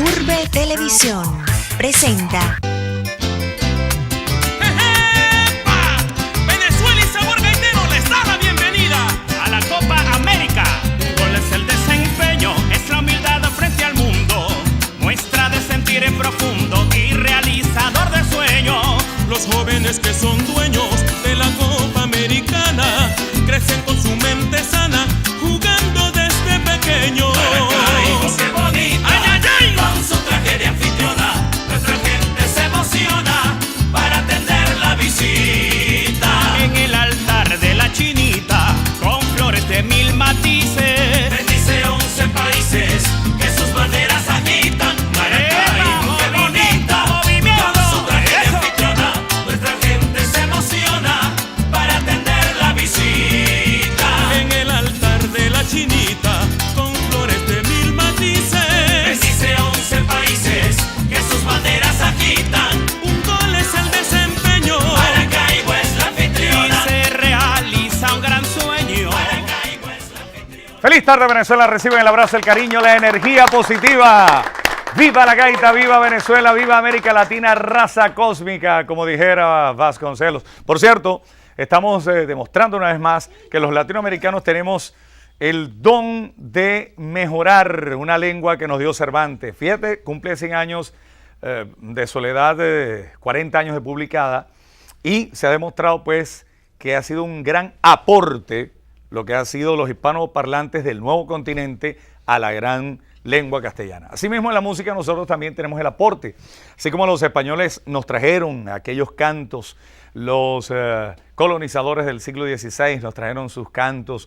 Urbe Televisión presenta. Venezuela y Sabor Gaitero les da la bienvenida a la Copa América. Un gol es el desempeño, es la humildad frente al mundo, muestra de sentir en profundo y realizador de sueños. Los jóvenes que son dueños de la Copa Americana crecen con su mente sana, jugando desde pequeños. Maracaibo, qué bonita, ay, ay, ay. Con su tragedia anfitriona, nuestra gente se emociona para atender la visita. En el altar de la Chinita, con flores de 1000 matices, Bendice 11 países que sus banderas agitan. Maracaibo, qué bonita, movimiento. con su tragedia anfitriona, nuestra gente se emociona para atender la visita. En el altar de la Chinita, con flores de 1000 matices, Bendice 11 países que sus banderas agitan. un gol es el desempeño Maracaibo es la y anfitriona. se realiza un gran sueño. Maracaibo es la anfitriona. Feliz tarde, Venezuela. Reciben el abrazo, el cariño, la energía positiva. ¡Viva la gaita! ¡Viva Venezuela! ¡Viva América Latina! ¡Raza cósmica! Como dijera Vasconcelos. Por cierto, estamos demostrando una vez más que los latinoamericanos tenemos el don de mejorar una lengua que nos dio Cervantes. Fíjate, cumple 100 años de soledad, 40 años de publicada, y se ha demostrado pues que ha sido un gran aporte lo que ha sido los hispanoparlantes del nuevo continente a la gran lengua castellana. Asimismo, en la música nosotros también tenemos el aporte. Así como los españoles nos trajeron aquellos cantos, los colonizadores del siglo XVI nos trajeron sus cantos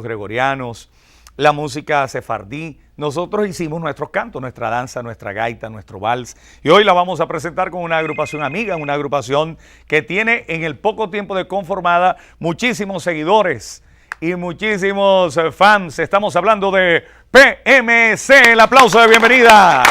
gregorianos, la música sefardí. Nosotros hicimos nuestros cantos, nuestra danza, nuestra gaita, nuestro vals. Y hoy la vamos a presentar con una agrupación amiga, una agrupación que tiene en el poco tiempo de conformada muchísimos seguidores y muchísimos fans. Estamos hablando de PMC. El aplauso de bienvenida.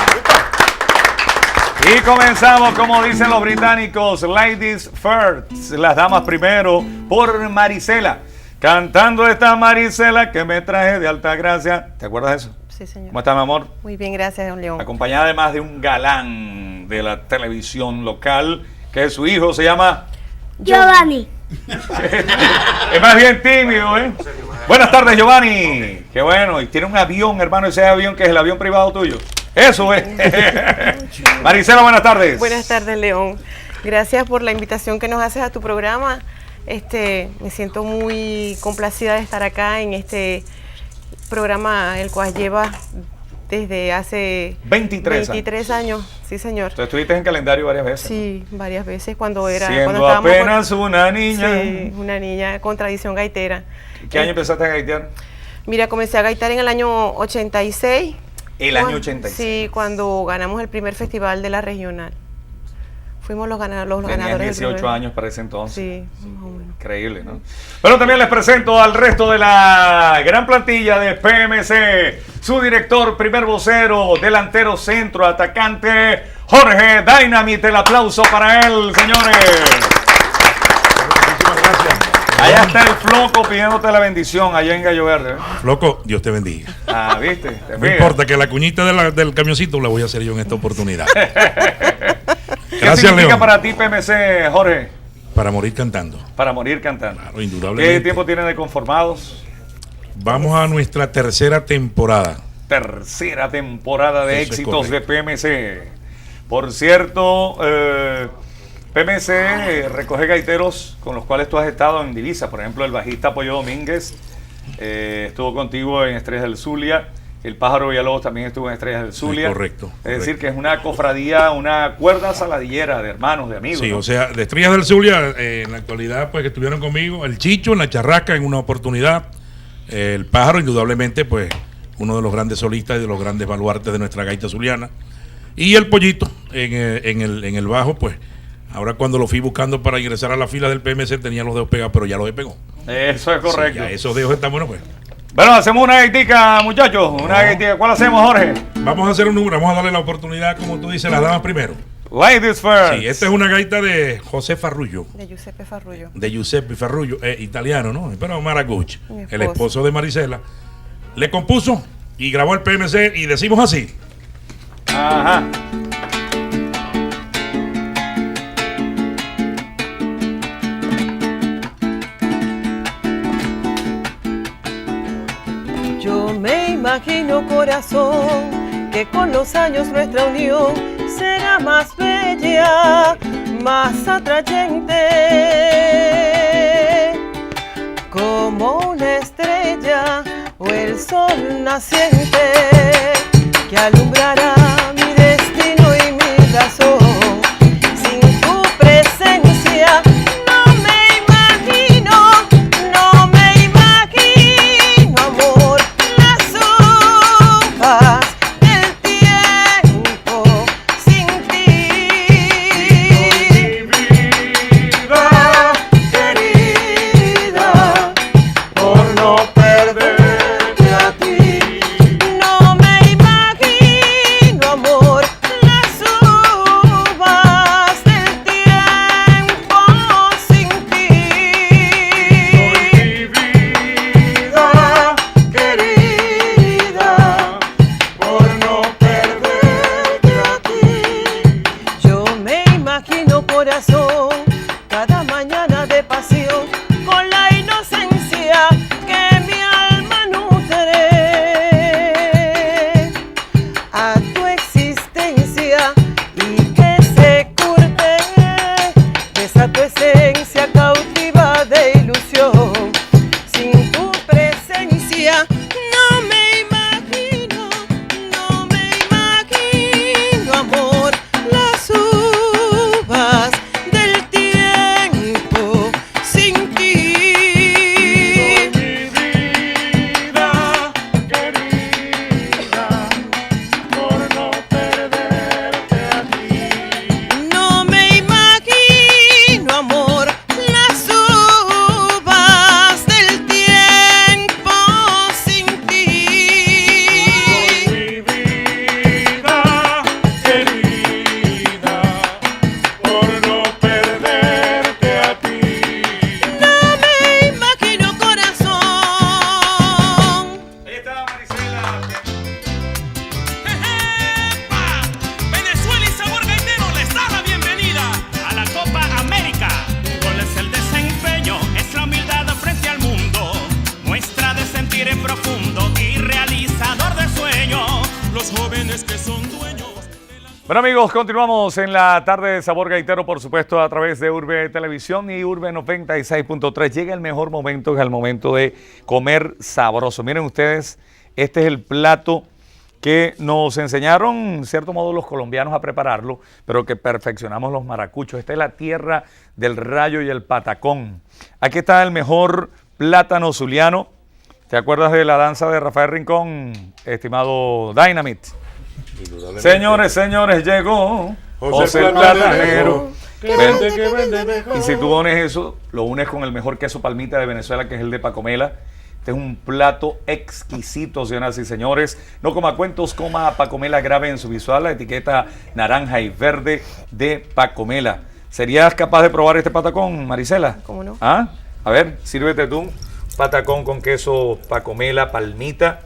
Y comenzamos, como dicen los británicos, ladies first, las damas primero, por Marisela. Cantando esta Marisela que me traje de Altagracia. ¿Te acuerdas de eso? Sí, señor. ¿Cómo está, mi amor? Muy bien, gracias, don León. Acompañada además de un galán de la televisión local, que es su hijo, se llama Giovanni. Es más bien tímido, ¿eh? Buenas tardes, Giovanni. Qué bueno. Y tiene un avión, hermano, ese avión que es el avión privado tuyo. Eso es. Marisela, buenas tardes. Buenas tardes, León. Gracias por la invitación que nos haces a tu programa. Me siento muy complacida de estar acá en este programa, el cual lleva desde hace 23 años. Sí, señor. Tú estuviste en calendario varias veces. Sí, varias veces cuando Siendo estábamos apenas una niña. Sí, una niña con tradición gaitera. ¿Qué año empezaste a gaitear? Mira, comencé a gaitar en el año 86. El año 86. Sí, cuando ganamos el primer festival de la regional. Fuimos los ganadores. Tenías del 18 primer. años para ese entonces. Sí, más o menos. Increíble, ¿no? Bueno, también les presento al resto de la gran plantilla de PMC. Su director, primer vocero, delantero centro, atacante, Jorge Dynamite. El aplauso para él, señores. Muchísimas gracias. Allá está el Floco pidiéndote la bendición, allá en Gallo Verde. Loco, Dios te bendiga. Ah, ¿viste? ¿Te No fijas? importa que la cuñita del camioncito la voy a hacer yo en esta oportunidad. ¿Qué Gracias, significa León. para ti PMC, Jorge? Para morir cantando. Para morir cantando. Claro, indudablemente. ¿Qué tiempo tienen de conformados? Vamos a nuestra tercera temporada. Tercera temporada de Eso es éxitos de correcto. PMC. Por cierto, PMC recoge gaiteros con los cuales tú has estado en divisa. Por ejemplo, el bajista Pollo Domínguez estuvo contigo en Estrellas del Zulia. El Pájaro Villalobos también estuvo en Estrellas del Zulia. Correcto, Es decir, correcto. que es una cofradía, una cuerda saladillera de hermanos, de amigos. Sí, ¿no? o sea, de Estrellas del Zulia, en la actualidad, pues que estuvieron conmigo, el Chicho en la Charrasca en una oportunidad, el Pájaro, indudablemente, pues uno de los grandes solistas y de los grandes baluartes de nuestra gaita zuliana, y el Pollito en el bajo, pues ahora cuando lo fui buscando para ingresar a la fila del PMC tenía los dedos pegados, pero ya los he pegado. Eso es correcto. Sí, ya esos dedos están buenos, pues. Bueno, hacemos una gaitica, muchachos. Una gaitica. ¿Cuál hacemos, Jorge? Vamos a hacer un número, vamos a darle la oportunidad, como tú dices, las damas primero. Ladies first. Sí, esta es una gaita de José Farrullo, De Giuseppe Farrullo. de Giuseppe Farrullo, italiano, ¿no? Pero Maraguch, Mi el esposo. esposo de Marisela, le compuso y grabó el PMC y decimos así. Ajá. Yo me imagino, corazón, que con los años nuestra unión será más bella, más atrayente, como una estrella o el sol naciente que alumbrará mi destino y mi razón. Sin tu presencia no me imagino, amor, las hojas del tiempo sin ti. Mi vida querida, por no perderte a ti. No me imagino, amor, las uvas del tiempo sin ti. Mi vida querida, por no perderte a ti. Yo me imagino, corazón, cada mañana de pasión, con la inocencia que mi alma nutre a tu existencia y que se curte esa tu esencia cautiva de ilusión. Sin tu presencia no me imagino, amor, las uvas del tiempo sin ti. Mi vida querida, por no perderte a ti. No me imagino, amor, las uvas del tiempo sin ti. Mi vida querida, por no perderte a ti. No me imagino, corazón. Ahí está Marisela. ¡Epa! Venezuela y Sabor Gaitero les da la bienvenida a la Copa América. Un gol es el desempeño, es la humildad frente al mundo, muestra de sentir en profundo y realizador de sueños. Los jóvenes que son dueños. Bueno amigos, continuamos en la tarde de Sabor Gaitero, por supuesto a través de Urbe Televisión y Urbe 96.3. Llega el mejor momento, que es el momento de comer sabroso. Miren ustedes, este es el plato que nos enseñaron, en cierto modo, los colombianos a prepararlo, pero que perfeccionamos los maracuchos. Esta es la tierra del rayo y el patacón. Aquí está el mejor plátano zuliano. ¿Te acuerdas de la danza de Rafael Rincón, estimado Dynamite? Señores, llegó José el Platanero. Y si tú unes eso, lo unes con el mejor queso palmita de Venezuela, que es el de Pacomela. Este es un plato exquisito, señoras y señores. No coma cuentos, coma Pacomela. Grave en su visual la etiqueta naranja y verde de Pacomela. ¿Serías capaz de probar este patacón, Marisela? ¿Cómo no? ¿Ah? A ver, sírvete tú. Patacón con queso Pacomela, palmita.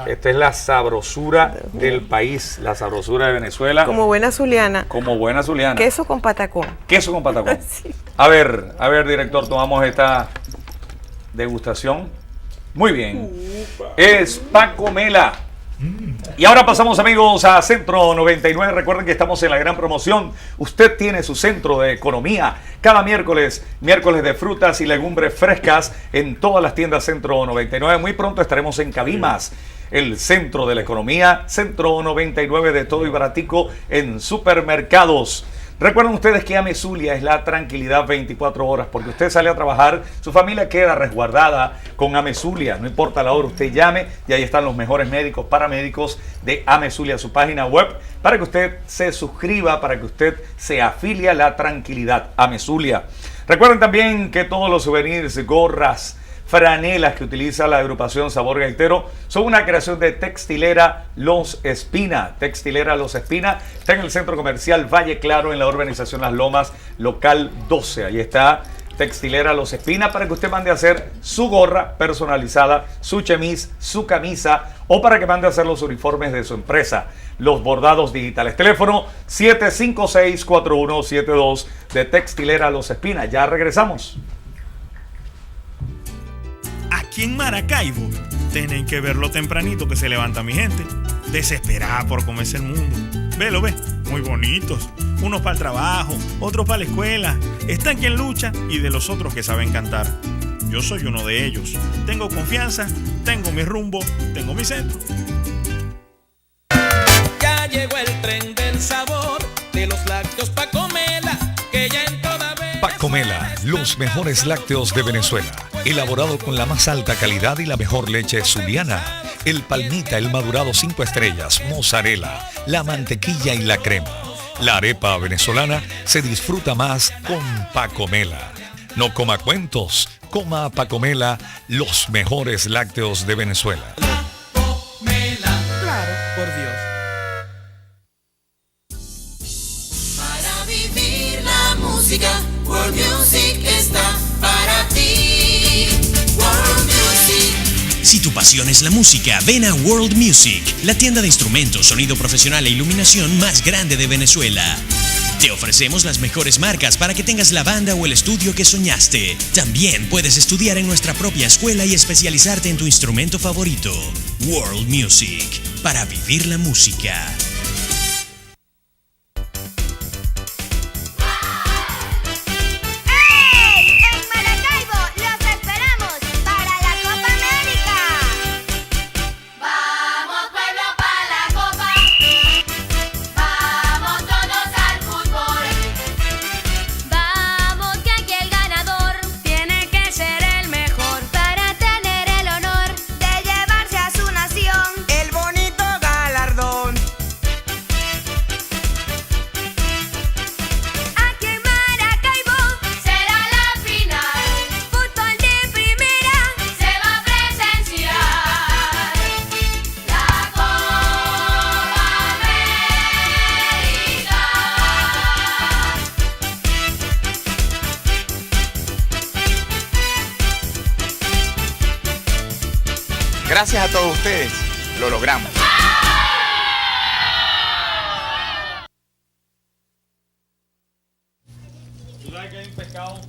Esta es la sabrosura del país, la sabrosura de Venezuela. Como buena zuliana. Como buena zuliana. Queso con patacón. Queso con patacón. Sí. A ver, director, tomamos esta degustación. Muy bien. Es Pacomela. Y ahora pasamos, amigos, a Centro 99. Recuerden que estamos en la gran promoción. Usted tiene su centro de economía cada miércoles de frutas y legumbres frescas en todas las tiendas Centro 99. Muy pronto estaremos en Cabimas, el centro de la economía. Centro 99 de todo y baratico en supermercados. Recuerden ustedes que Amezulia es la tranquilidad 24 horas, porque usted sale a trabajar, su familia queda resguardada con Amezulia. No importa la hora, usted llame y ahí están los mejores médicos, paramédicos de Amezulia, su página web, para que usted se suscriba, para que usted se afilie a la tranquilidad Amezulia. Recuerden también que todos los souvenirs, gorras, franelas que utiliza la agrupación Sabor Gaitero son una creación de Textilera Los Espina. Textilera Los Espina está en el centro comercial Valle Claro, en la urbanización Las Lomas, local 12. Ahí está Textilera Los Espinas, para que usted mande a hacer su gorra personalizada, su chemise, su camisa, o para que mande a hacer los uniformes de su empresa, los bordados digitales. Teléfono 756-4172 de Textilera Los Espinas. Ya regresamos. Aquí en Maracaibo tienen que verlo tempranito que se levanta mi gente, desesperada por comerse el mundo. Velo, ve, muy bonitos. Unos para el trabajo, otros para la escuela. Están quien lucha y de los otros que saben cantar. Yo soy uno de ellos. Tengo confianza, tengo mi rumbo, tengo mi centro. Ya llegó el tren del sabor de los lácteos Pacomela, que ya en toda vez. Pacomela, los mejores lácteos de Venezuela, elaborado con la más alta calidad y la mejor leche zuliana. El palmita, el madurado 5 estrellas, mozzarella, la mantequilla y la crema. La arepa venezolana se disfruta más con Pacomela. No coma cuentos, coma Pacomela, los mejores lácteos de Venezuela. Pacomela, Claro. por Dios. Para vivir la música, World Music está para ti. World Music. Si tu pasión es la música, ven a World Music, la tienda de instrumentos, sonido profesional e iluminación más grande de Venezuela. Te ofrecemos las mejores marcas para que tengas la banda o el estudio que soñaste. También puedes estudiar en nuestra propia escuela y especializarte en tu instrumento favorito. World Music, para vivir la música. En Maracaibo los esperamos para la Copa América. Vamos pueblo para la Copa. Vamos todos al fútbol. Vamos que aquí el ganador tiene que ser el mejor para tener el honor de llevarse a su nación El bonito galardón. Aquí en Maracaibo será la final. Fútbol de primera se va a presenciar. La Copa América. Gracias a todos ustedes, lo logramos. ¿Tú sabes que hay un pescado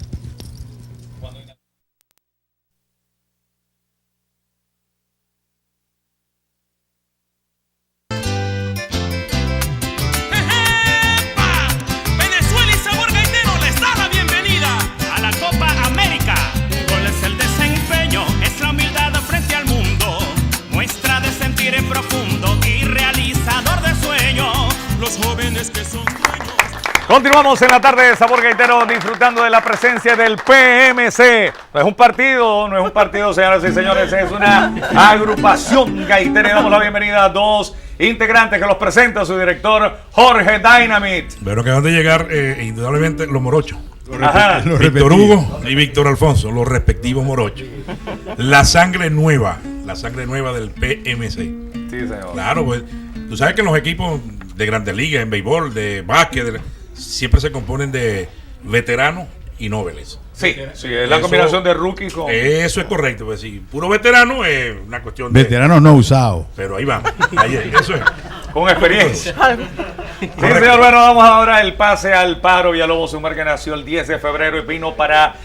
cuando ¡Epa! Venezuela y Sabor Gaitero les da la bienvenida a la Copa América. Un gol es el desempeño, es la humildad frente al mundo, muestra de sentir en profundo y realizador de sueños. Los jóvenes que son dueños. Continuamos en la tarde de Sabor Gaitero disfrutando de la presencia del PMC. No es un partido, señoras y señores, es una agrupación gaitera. Y damos la bienvenida a dos integrantes que los presenta su director Jorge Dynamite. Pero acaban de llegar indudablemente los morochos. Ajá. Víctor Hugo y Víctor Alfonso, los respectivos morochos. La sangre nueva del PMC. Sí, señor. Claro, pues tú sabes que los equipos de grandes ligas, en béisbol, de básquet, siempre se componen de veteranos y noveles. Sí, es la combinación de rookies con... Eso es correcto, pues sí, puro veterano es una cuestión de... Veteranos no usados. Pero ahí vamos, eso es. Con experiencia. Sí, señor, bueno, damos ahora el pase al Pájaro Villalobos, un hombre que nació el 10 de febrero y vino para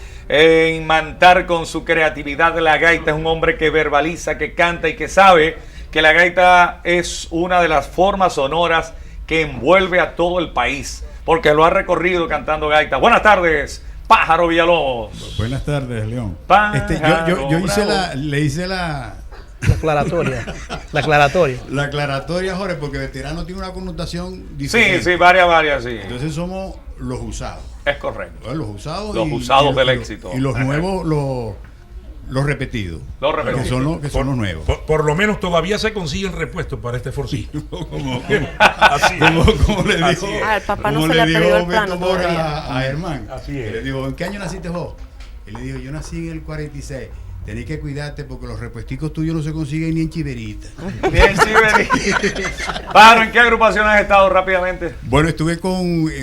imantar con su creatividad la gaita. Es un hombre que verbaliza, que canta y que sabe que la gaita es una de las formas sonoras que envuelve a todo el país, porque lo ha recorrido cantando gaita. Buenas tardes, Pájaro Villalobos. Buenas tardes, León. Pájaro, Yo hice la aclaratoria. La aclaratoria, Jorge, porque veterano tiene una connotación diferente. Sí, varias, sí. Entonces somos los usados. Es correcto. Los usados. Los usados del éxito. Y los nuevos, los repetidos. Los repetidos. Que son los nuevos. Por lo menos todavía se consiguen repuestos para este forcillo. Como le dijo, Al papá no se le ha perdido el plano Beto Mora todavía. a Germán. Así es. Le dijo, ¿en qué año naciste vos? Y le dijo, yo nací en el 46. Tenés que cuidarte porque los repuesticos tuyos no se consiguen ni en Chiverita. Bien, Chiverita. Pájaro, ¿en qué agrupación has estado rápidamente? Bueno,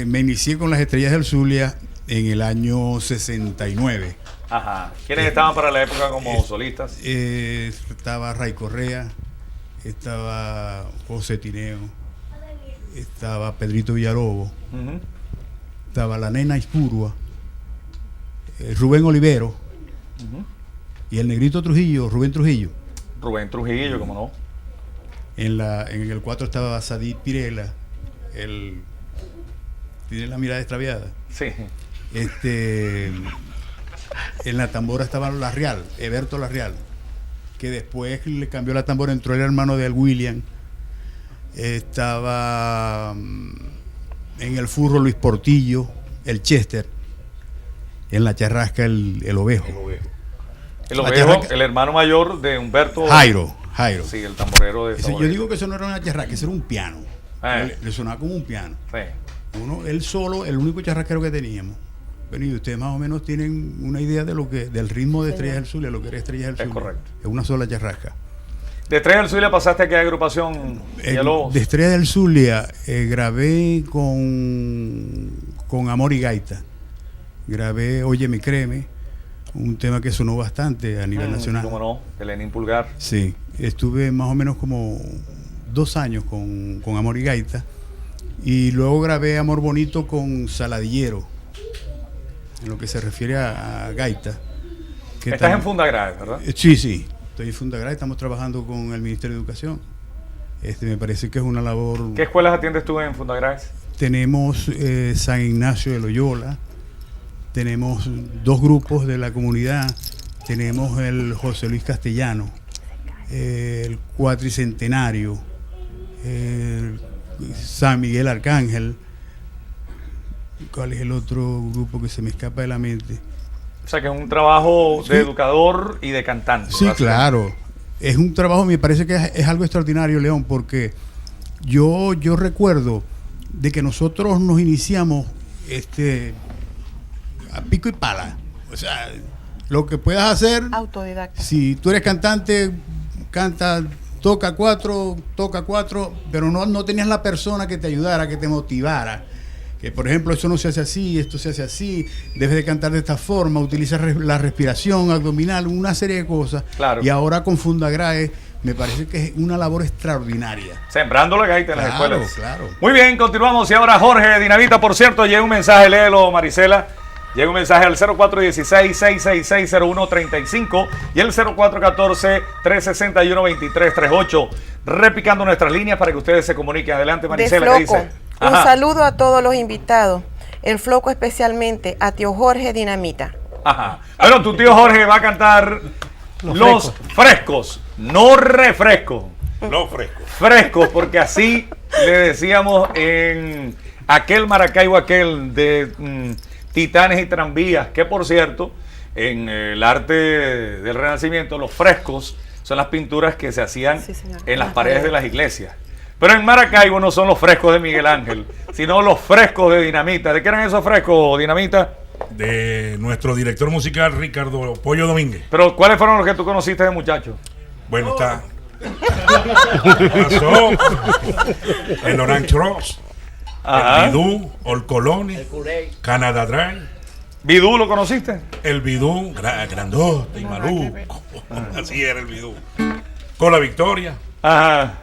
me inicié con las Estrellas del Zulia en el año 69. Ajá. ¿Quiénes estaban para la época como solistas? Estaba Ray Correa, estaba José Tineo, estaba Pedrito Villalobos, estaba la Nena Ispurua, Rubén Olivero y el negrito Trujillo, Rubén Trujillo. Rubén Trujillo, ¿cómo no? En el 4 estaba Sadid Pirela, tiene la mirada extraviada. Sí. En la tambora estaba La Real, Eberto La Real, que después le cambió la tambora, entró el hermano de Al William. Estaba en el furro Luis Portillo, el Chester. En la charrasca el Ovejo. El Ovejo, el hermano mayor de Humberto. Jairo. Sí, el tamborero de Yo digo que eso no era una charrasca, eso era un piano. Le sonaba como un piano. Sí. Él solo, el único charrasquero que teníamos. Bueno, y ustedes más o menos tienen una idea de del ritmo de Estrellas del Zulia, lo que era Estrellas del Zulia. Es correcto. Es una sola charrasca. ¿De Estrellas del Zulia pasaste a qué agrupación? De Estrellas del Zulia grabé con Amor y Gaita. Grabé Óyeme Créeme, un tema que sonó bastante a nivel nacional. ¿Cómo no? De Lenín Pulgar. Sí, estuve más o menos como 2 años con Amor y Gaita. Y luego grabé Amor Bonito con Saladillero, en lo que se refiere a gaita. Estás en Fundagrave, ¿verdad? Sí, estoy en Fundagrave, estamos trabajando con el Ministerio de Educación. Me parece que es una labor... ¿Qué escuelas atiendes tú en Fundagrave? Tenemos San Ignacio de Loyola, tenemos 2 grupos de la comunidad, tenemos el José Luis Castellano, el Cuatricentenario, San Miguel Arcángel. ¿Cuál es el otro grupo que se me escapa de la mente? O sea que es un trabajo de educador y de cantante. Sí, claro. Es un trabajo, me parece que es algo extraordinario, León, porque yo recuerdo de que nosotros nos iniciamos a pico y pala. O sea, lo que puedas hacer. Autodidacta. Si tú eres cantante, canta, toca cuatro, pero no tenías la persona que te ayudara, que te motivara. Que por ejemplo, eso no se hace así, esto se hace así, debes de cantar de esta forma, utiliza la respiración abdominal, una serie de cosas. Claro. Y ahora con Fundagrave me parece que es una labor extraordinaria. Sembrando la gaita en las escuelas. Claro. Muy bien, continuamos. Y ahora Jorge Dinamita, por cierto, llega un mensaje, léelo, Marisela. Llega un mensaje al 0416-666-0135 y el 0414-361-2338. Repicando nuestras líneas para que ustedes se comuniquen. Adelante, Marisela, ¿qué dice? Un saludo a todos los invitados. El Floco especialmente a tío Jorge Dinamita. Ajá. Bueno, tu tío Jorge va a cantar los frescos, no refrescos. Los frescos. Frescos, porque así le decíamos en aquel Maracaibo, aquel de Titanes y Tranvías, que por cierto, en el arte del Renacimiento, los frescos son las pinturas que se hacían en las paredes de las iglesias. Pero en Maracaibo no son los frescos de Miguel Ángel, sino los frescos de Dinamita. ¿De qué eran esos frescos, Dinamita? De nuestro director musical, Ricardo Pollo Domínguez. Pero ¿cuáles fueron los que tú conociste de muchacho? Bueno, está pasó el Orange Cross, el Bidú, Olcolone, Canada Dry. ¿Bidú lo conociste? El Bidú, grandote y maluco. Así era el Bidú. Con la Victoria. Ajá.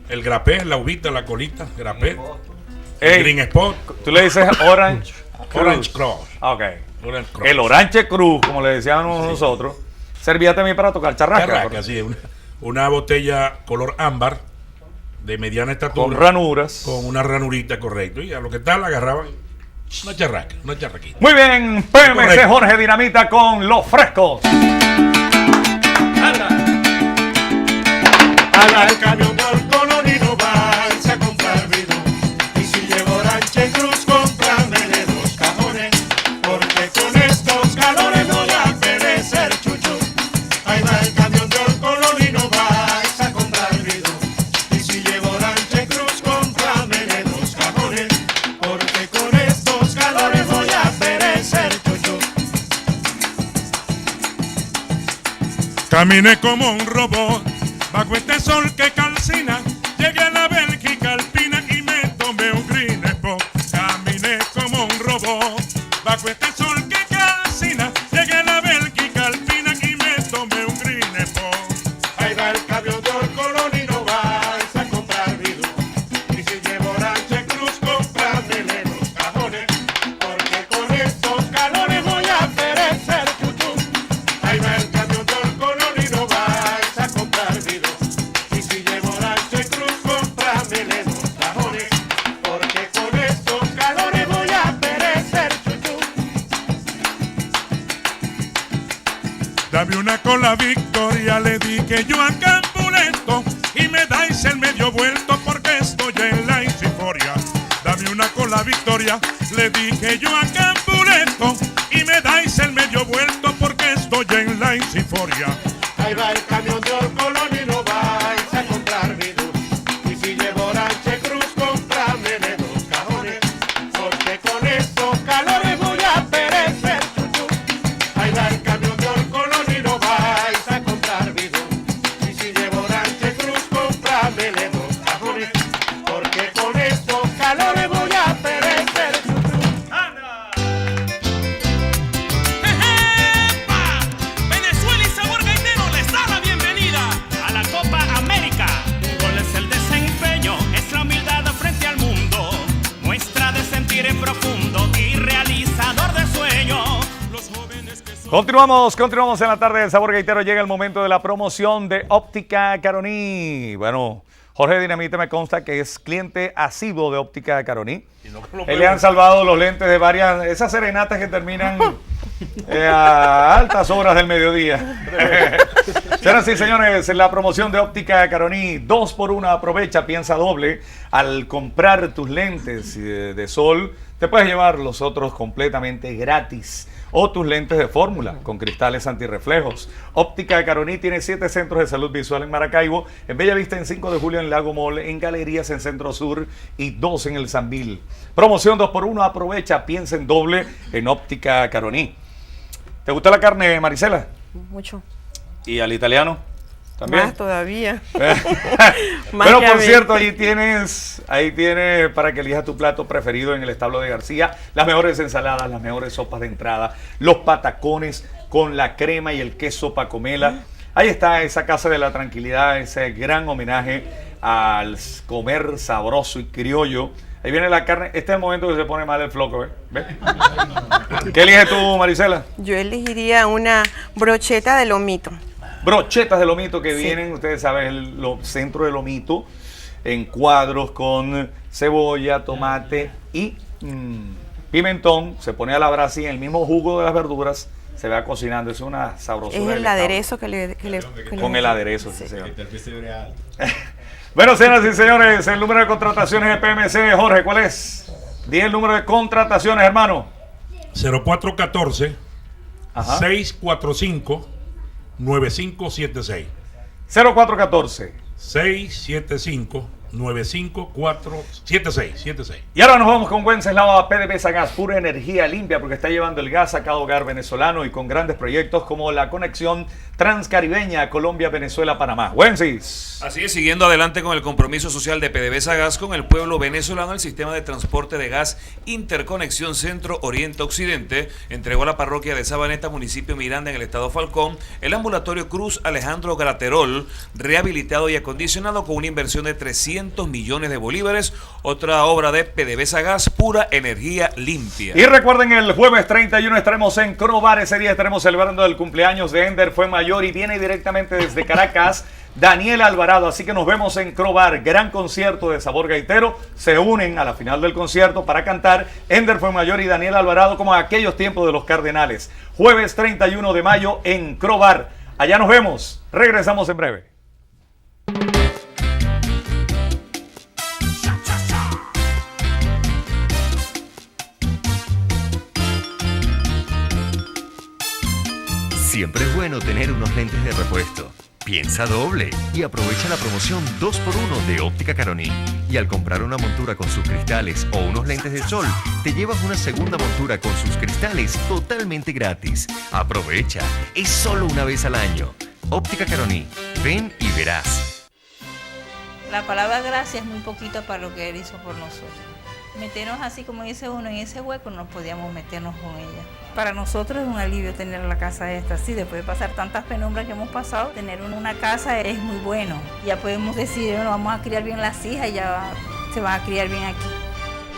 El grapé, la uvita, la colita, grapé. El Green Spot. Tú le dices Orange Cross. Ok. Orange Cross. El Orange Cruz, como le decíamos nosotros, servía también para tocar charrasca. Charrasca, sí. Una botella color ámbar de mediana estatura. Con ranuras. Con una ranurita, correcto. Y a lo que tal agarraban una charrasca, una charraquita. Muy bien, PMC Jorge Dinamita con los frescos. Anda el camión del Colón y no vais a comprar vino. Y si llevo Orange Cruz, cómpramele 2 cajones. Porque con estos calores voy a perecer, chuchu. Ahí va el camión del Colón y no vais a comprar vino. Y si llevo Orange Cruz, cómpramele 2 cajones. Porque con estos calores voy a perecer, chuchu. Caminé como un robot bajo este sol que calcina, llegué a la Bélgica alpina y me tomé un Green Spot. Caminé como un robot bajo una con la victoria, le dije yo a Campuleto, y me dais el medio vuelto porque estoy en la insiforia. Dame una con la victoria, le dije yo a Campuleto, y me dais el medio vuelto porque estoy en la insiforia. Ahí va el camión de Orcolón y no vais a comprar mi luz. Y si llevo Ranche Cruz, comprame de 2 cajones, porque con estos calores voy a perecer, chuchu. Ahí va el camión de Orcolón y no vais a comprar mi luz. Y si llevo Ranche Cruz, comprame de 2 cajones, porque con estos calores voy a perecer, chuchu. Venezuela y Sabor Gaitero les da la bienvenida a la Copa América. Un gol es el desempeño, es la humildad frente al mundo, muestra de sentir en profundo y realizador de sueños. Los jóvenes que son... Continuamos en la tarde del Sabor Gaitero. Llega el momento de la promoción de Óptica Caroní. Bueno, Jorge Dinamita me consta que es cliente asiduo de Óptica Caroní. Él le han salvado los lentes de varias, esas serenatas que terminan a altas horas del mediodía. Señoras y señores, en la promoción de Óptica Caroní, 2x1, aprovecha, piensa doble. Al comprar tus lentes de sol, te puedes llevar los otros completamente gratis. O tus lentes de fórmula con cristales antirreflejos. Óptica Caroní tiene 7 centros de salud visual en Maracaibo, en Bellavista en 5 de julio en Lago Mall, en Galerías en Centro Sur y 2 en el Sambil. Promoción 2x1, aprovecha, piensa en doble en Óptica Caroní. ¿Te gusta la carne, Marisela? Mucho. ¿Y al italiano? ¿También? Más todavía. Bueno, por cierto, ahí tienes para que elijas tu plato preferido en el establo de García, las mejores ensaladas, las mejores sopas de entrada, los patacones con la crema y el queso pacomela. Ahí está esa casa de la tranquilidad, ese gran homenaje al comer sabroso y criollo. Ahí viene la carne. Este es el momento que se pone mal el floco, ¿ves? ¿Qué eliges tú, Marisela? Yo elegiría una brocheta de lomito. Brochetas de lomito que vienen, ustedes saben, el centro de lomito en cuadros con cebolla, tomate y pimentón. Se pone a la brasa y en el mismo jugo de las verduras se va cocinando. Es una sabrosura. Es el aderezo que le con el aderezo, sí, señor. Bueno, señoras y señores, el número de contrataciones de PMC, Jorge, ¿cuál es? Di el número de contrataciones, hermano. 0414 645 9576. 0414 675 95476. Y ahora nos vamos con Wenceslao PDVSA Gas, pura energía limpia, porque está llevando el gas a cada hogar venezolano y con grandes proyectos como la conexión transcaribeña Colombia, Venezuela, Panamá. Wencis. Así es, siguiendo adelante con el compromiso social de PDVSA Gas con el pueblo venezolano, el sistema de transporte de gas Interconexión Centro-Oriente-Occidente entregó a la parroquia de Sabaneta, municipio Miranda, en el estado Falcón, el ambulatorio Cruz Alejandro Graterol, rehabilitado y acondicionado con una inversión de 300 millones de bolívares, otra obra de PDVSA Gas, pura energía limpia. Y recuerden, el jueves 31 estaremos en Crobar. Ese día estaremos celebrando el cumpleaños de Ender Fuenmayor y viene directamente desde Caracas Daniel Alvarado, así que nos vemos en Crobar. Gran concierto de Sabor Gaitero. Se unen a la final del concierto para cantar Ender Fuenmayor y Daniel Alvarado como en aquellos tiempos de los Cardenales. Jueves 31 de mayo en Crobar. Allá nos vemos. Regresamos en breve. Siempre es bueno tener unos lentes de repuesto. Piensa doble y aprovecha la promoción 2x1 de Óptica Caroní. Y al comprar una montura con sus cristales o unos lentes de sol, te llevas una segunda montura con sus cristales totalmente gratis. Aprovecha, es solo una vez al año. Óptica Caroní, ven y verás. La palabra gracias es muy poquito para lo que Él hizo por nosotros. Meternos así como dice uno en ese hueco, no podíamos meternos con ella. Para nosotros es un alivio tener la casa esta, sí, después de pasar tantas penumbras que hemos pasado, tener una casa es muy bueno. Ya podemos decir, bueno, vamos a criar bien las hijas y ya se van a criar bien aquí.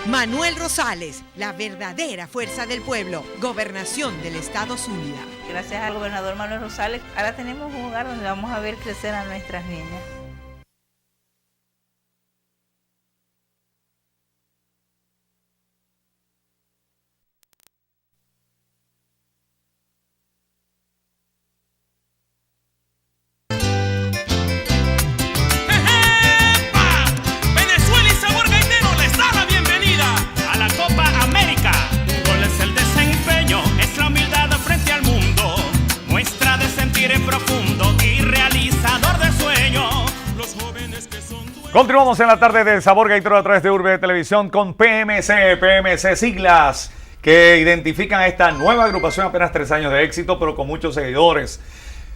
Manuel Rosales, la verdadera fuerza del pueblo, Gobernación del Estado Zulia. Gracias al gobernador Manuel Rosales, ahora tenemos un hogar donde vamos a ver crecer a nuestras niñas. Continuamos en la tarde de Sabor Gaitero a través de Urbe Televisión con PMC, siglas que identifican a esta nueva agrupación, apenas 3 años de éxito, pero con muchos seguidores.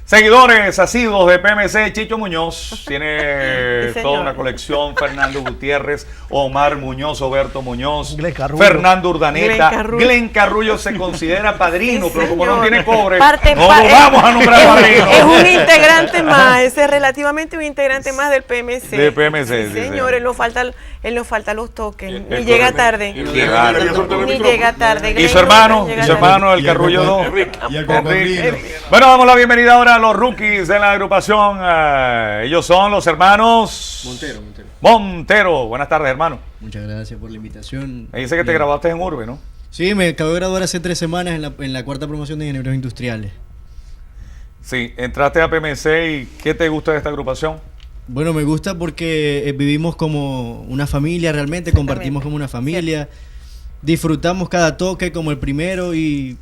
Seguidores asiduos de PMC, Chicho Muñoz, tiene Sí, toda una colección, Fernando Gutiérrez, Omar Muñoz, Oberto Muñoz, Glenn Carrullo. Fernando Urdaneta, Glenn Carrullo. Glenn Carrullo se considera padrino, Sí, pero como no señor. tiene cobre, Parte- no pa- lo vamos a nombrar padrino. Es un integrante más, ese es relativamente un integrante más del PMC. De PMC, sí, Señor, sí. él nos falta los toques, Es ni llega correcto. tarde. Ni llega tarde. Y su hermano, el Carrullo 2. Y el cocodrilo. Bueno, damos la bienvenida ahora a los rookies de la agrupación. Ellos son los hermanos Montero. Buenas tardes, hermano. Muchas gracias por la invitación. Me dice que te graduaste en Urbe, ¿no? Sí, me acabo de graduar hace 3 semanas en la cuarta promoción de ingenieros industriales. Sí, entraste a PMC y ¿qué te gusta de esta agrupación? Bueno, me gusta porque vivimos como una familia realmente, compartimos como una familia, disfrutamos cada toque como el primero y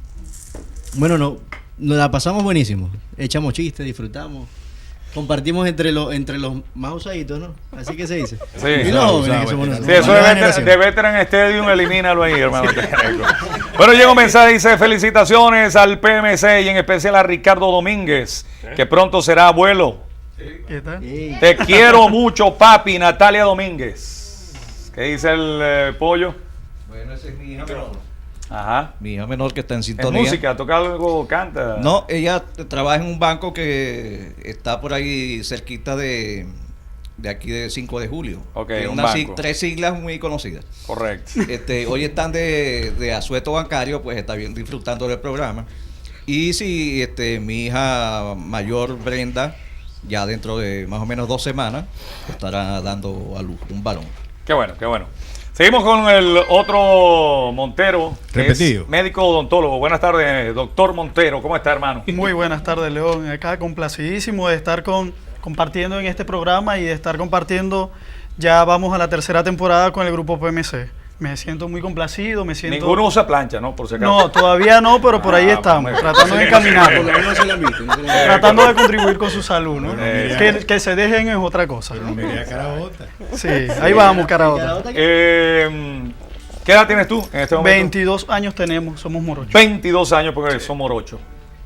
bueno, nos la pasamos buenísimo, echamos chistes, disfrutamos, compartimos entre los más usaditos, ¿no? Así que se dice. Sí, y los jóvenes que somos nosotros. Sí, eso Nueva de generación. Veteran Stadium, elimínalo ahí, hermano. Bueno, llega un mensaje, dice, felicitaciones al PMC y en especial a Ricardo Domínguez, que pronto será abuelo. ¿Qué tal? Te quiero mucho, papi. Natalia Domínguez. ¿Qué dice el pollo? Bueno, esa es mi hija menor. Ajá. Mi hija menor que está en ¿Es sintonía. música? ¿Toca algo? ¿Canta? No, ella trabaja en un banco que está por ahí cerquita de aquí de 5 de julio. Ok, Tiene un unas banco. 3 siglas muy conocidas. Correcto. Hoy están de asueto bancario, pues está bien disfrutando del programa. Y si mi hija mayor Brenda, ya dentro de más o menos 2 semanas, estará dando a luz un varón. Qué bueno, qué bueno. Seguimos con el otro Montero, que Repetido. es médico odontólogo. Buenas tardes, doctor Montero. ¿Cómo está, hermano? Muy buenas tardes, León. Acá complacidísimo de estar compartiendo en este programa y de estar compartiendo. Ya vamos a la 3ª temporada con el grupo PMC. Me siento muy complacido, me siento... Ninguno usa plancha, ¿no? Por si acaso. No, todavía no, pero por ahí estamos, bueno. tratando de encaminar. Por lo menos se la han visto, no se la han visto. Tratando de contribuir con su salud, ¿no? Bueno. Que se dejen es otra cosa, ¿no? Mira, carabota. Sí, ahí vamos, Carabota. ¿Qué edad tienes tú en este momento? 22 años tenemos, somos morochos. 22 años porque son morochos.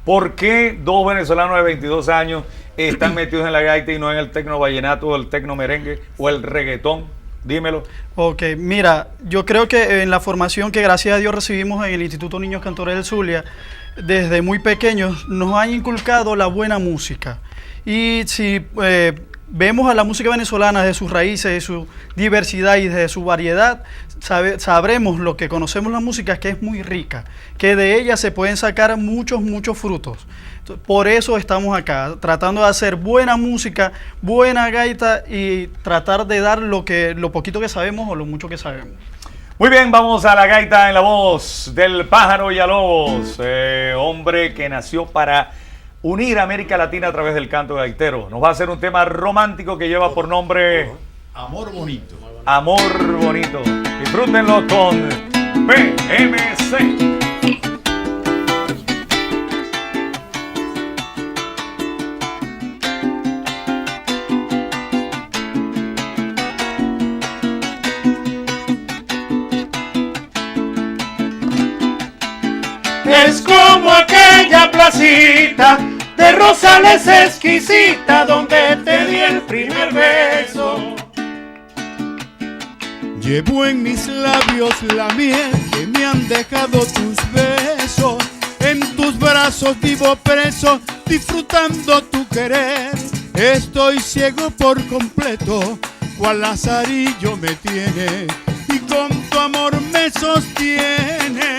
¿Por qué 2 venezolanos de 22 años están metidos en la gaita y no en el tecno vallenato o el tecno merengue o el reggaetón? Dímelo. Ok, mira, yo creo que en la formación que gracias a Dios recibimos en el Instituto Niños Cantores del Zulia, desde muy pequeños nos han inculcado la buena música. Y si vemos a la música venezolana de sus raíces, de su diversidad y de su variedad, sabremos lo que conocemos la música, que es muy rica, que de ella se pueden sacar muchos frutos. Por eso estamos acá, tratando de hacer buena música, buena gaita y tratar de dar lo poquito que sabemos o lo mucho que sabemos. Muy bien, vamos a la gaita en la voz del Pájaro Villalobos, hombre que nació para unir a América Latina a través del canto gaitero. Nos va a hacer un tema romántico que lleva por nombre Amor Bonito. Amor Bonito. Disfrútenlo con PMC. Es como aquella placita de Rosales exquisita donde te di el primer beso. Llevo en mis labios la miel que me han dejado tus besos. En tus brazos vivo preso, disfrutando tu querer. Estoy ciego por completo, cual lazarillo me tiene, y con tu amor me sostiene,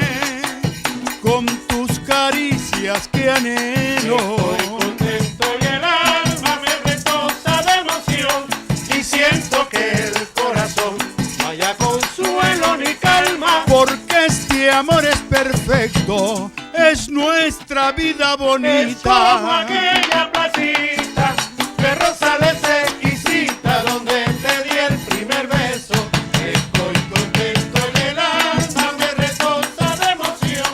con tus caricias que anhelo. Estoy contento y el alma me retosa de emoción, y siento que el corazón no haya consuelo ni calma. Porque este amor es perfecto, es nuestra vida bonita. Es como aquella placita de Rosales exquisita donde te di el primer beso. Estoy contento y el alma me retosa de emoción,